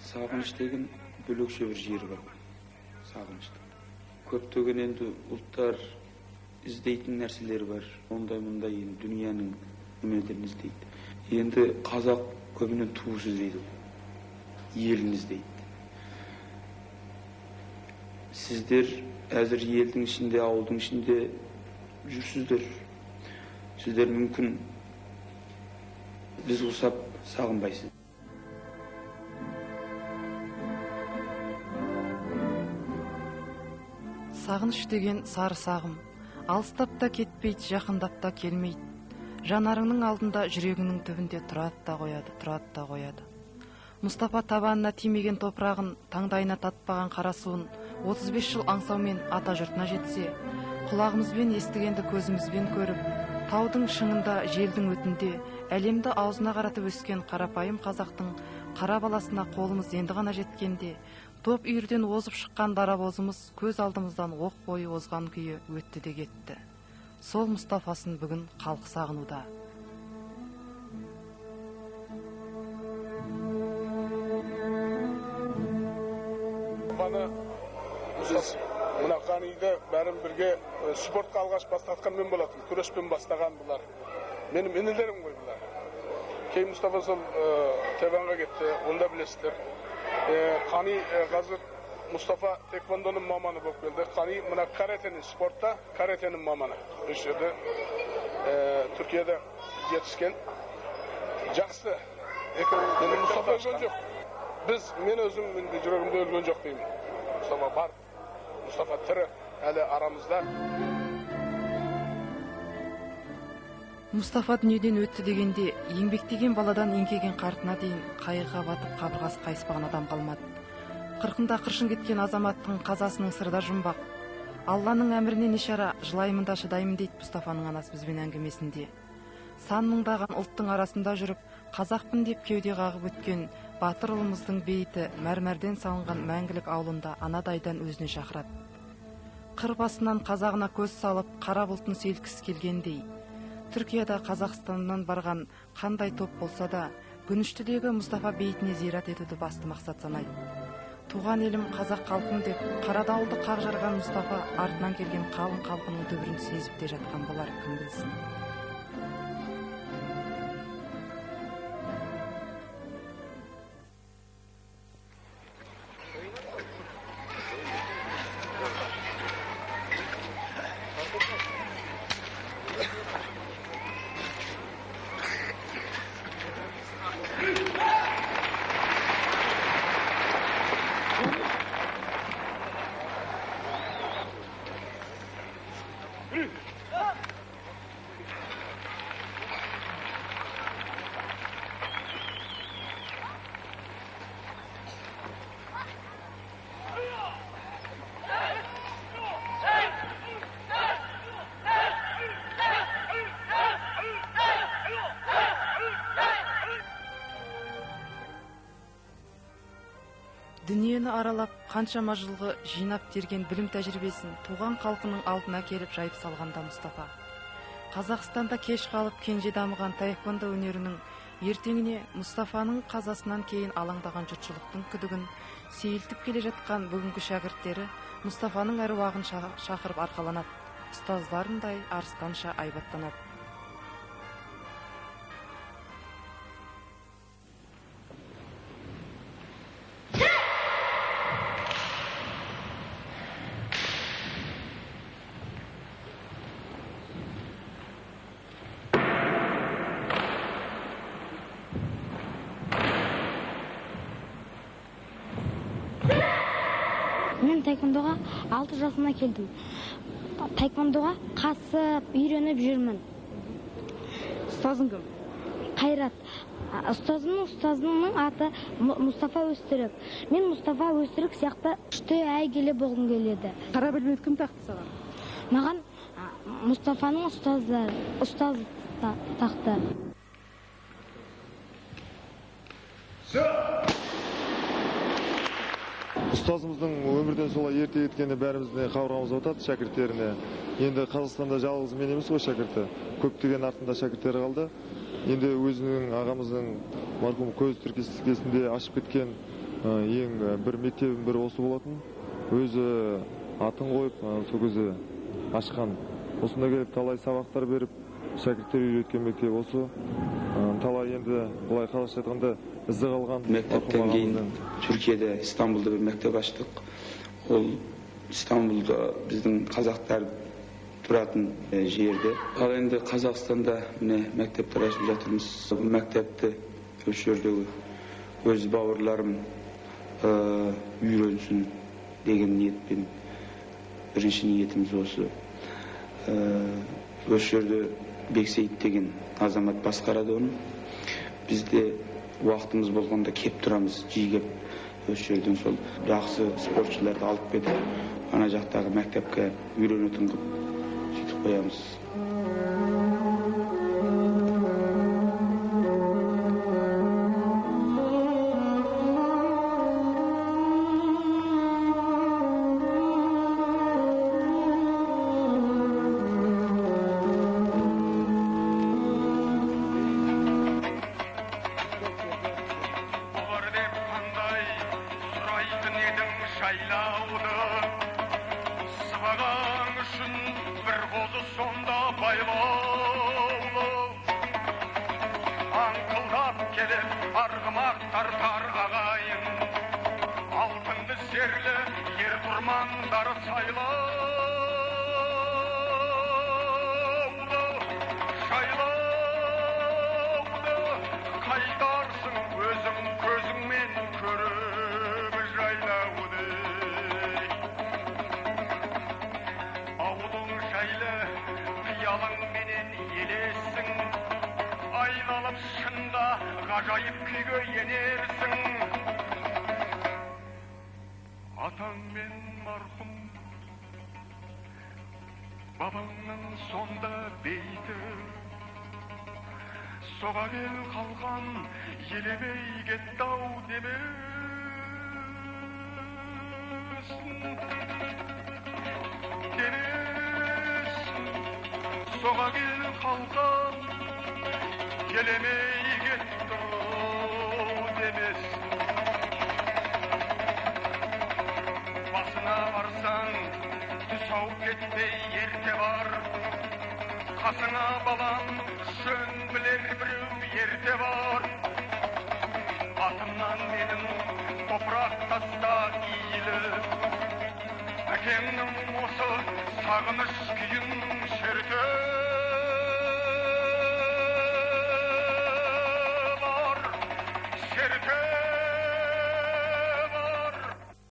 Sağgыныш деген бөлекше бір жері бар. Sağgынышта. Көптеген енді ұлттар іздейтін нәрселер бар. Ондай енді дүнияның немелерін іздейді. Енді қазақ көбінен туыс іздейді. Елін іздейді. Сіздер әзір елдің ішінде, ауылдың ішінде жүрсіздер. Сіздер мүмкін біз ұсап сағынбайсыз. Сағыныш деген сары сағым, алыстап та кетпейді, жақындап та келмейді. Жанарыңның алдында, жүрегіңнің түбінде тұрады да қояды. Мұстафа табанына тимеген топырағын, таңдайына татпаған қара суын 35 жыл аңсаумен ата жұртына жетсе, құлағымызбен естігенді көзімізбен көріп, таудың шыңында, желдің өтінде, әлемді аузына қаратып өскен қарапайым қазақтың қара баласына қолымыз енді ғана жеткенде, топ үйірден озып шыққан дарабозымыз көз алдымыздан оқ бойы озған күйі өтті де кетті. Сол Мұстафасын бүгін халық сағынуда. Мына қаниды бәрін бірге спортқа алғаш бастатқан мен болатын, күреспен бастаған бұлар. Менің інілерім ғой бұлар. Кейін Мұстафа сол Теванға кетті, онда білесіздер. Қани қазір Мұстафа теквондоның маманы болып келді. Қани мына каратенің, спортта каратенің маманы. Осы жерде Түркияда жетіскен. Жақсы. Менің Мұстафа өлген жоқ. Мен өзім жүрегімде өлген жоқ деймін. Мұстафа бар. Мұстафа тірі, әлі арамызда. Мұстафа дүниеден өтті дегенде, еңбектеген баладан еңкейген қартына дейін қайғыға батып қабырғасы қайыспаған адам қалмады. Қырқында қыршын кеткен азаматтың қазасының сырда жұмбақ. Алланың әмірінен ишара, жылаймын да шыдаймын дейді Мұстафаның анасы бізбен әңгімесінде. Сан мыңдаған ұлттың арасында жүріп, қазақпын деп кеуде қағып өткен батыр ұлымыздың бейіті мәрмәрден салынған мәңгілік аулында анадайдан өзіне шақырады. Қыр басынан қазағына көз салып, қара бұлтын селкісі келгендей. Түркияда Қазақстаннан барған қандай топ болса да, Күніштідегі Мұстафа бейітіне зират етуді басты мақсат санайды. Туған елім қазақ халқым деп, қара дауылды қақ жарған Мұстафа артынан келген қалың халқының дүбірін сезіп те жатқан болар, кім білсін. Дүниені аралап, қаншама жылғы жинап терген білім тәжірибесін туған халқының алдына келіп жайып салғанда Мұстафа. Қазақстанда кеш қалып кенже дамыған таеквондо өнерінің ертеңіне Мұстафаның қазасынан кейін алаңдаған жұртшылықтың күдігін сейілтіп келе жатқан бүгінгі шәкірттері Мұстафаның әруағын шақырып арқаланады, ұстаздарындай арыстанша айбаттанады. Мен таеквондоға 6 жасына келдім. Таеквондоға қасып, үйреніп жүрмін. Ұстазың кім? Қайрат. Ұстазымның аты Мұстафа Өзтүрік. Мен Мұстафа Өзтүрік сияқты күшті әйгілі болғым келеді. Қара белбеуді кім тақты саған? Маған Мұстафаның ұстаз тақты. Ұстазымыздың өмірден солай ерте кеткені бәрімізде қабырғамыз отады шәкірттеріне. Енді Қазақстанда жалғыз мен емес қой шәкірті. Көптеген артында шәкірттері қалды. Енді өзінің ағамыздың марқұм көз тіркесінде ашып кеткен ең бір мектебім бір осы болатын. Өзі атын қойып, сол кезде ашқан. Осында келіп талай сабақтар беріп, шәкірттер үйреткен мектеп осы. Талай енді былай қазақша айтқанда ізі қалған. Мектептен кейін Түркияда, İstanbul'da bir мектеп аштық. Ол İstanbul'da біздің қазақтар тұратын жерде. Ал енді Қазақстанда міне мектептер ашып жатырмыз. Бұл мектепті осы жердегі өз бауырларым үйренсін деген ниетпен бірінші ниетіміз осы. Осы жерде Бексейіт деген азамат басқарады оны. Бізде уақытымыз болғанда кеп тұрамыз, жиі кеп осы жерден сол жақсы спортшыларды алып кетіп, ана жақтағы мектепке үйренетін қып сөйтіп қоямыз. Сыбаған үшін бір қозы сонда байлаулы, аңқылдап келіп арғымақтар тар ағайын, алтынды зерлі ер тұрмандар сайлаулы, жайлаулы, қайтарсың өзің көзіңмен көріп жайлауды. Қиялыңменен елессің, айналып шында ғажайып күйге енерсің. Атаңмен марқұм, бабаңның сонда бейті, соға кел қалған елемей кетті-ау демесін. Соға кел қалған келемей кетті демес. Басына барсаң түс ауып кетпей ерте бар, қасыңа балам жөн білер біреу ерте бар. Атымнан менің топырақ таста иіліп, әкеңнің осы сағыныш күйін шертіп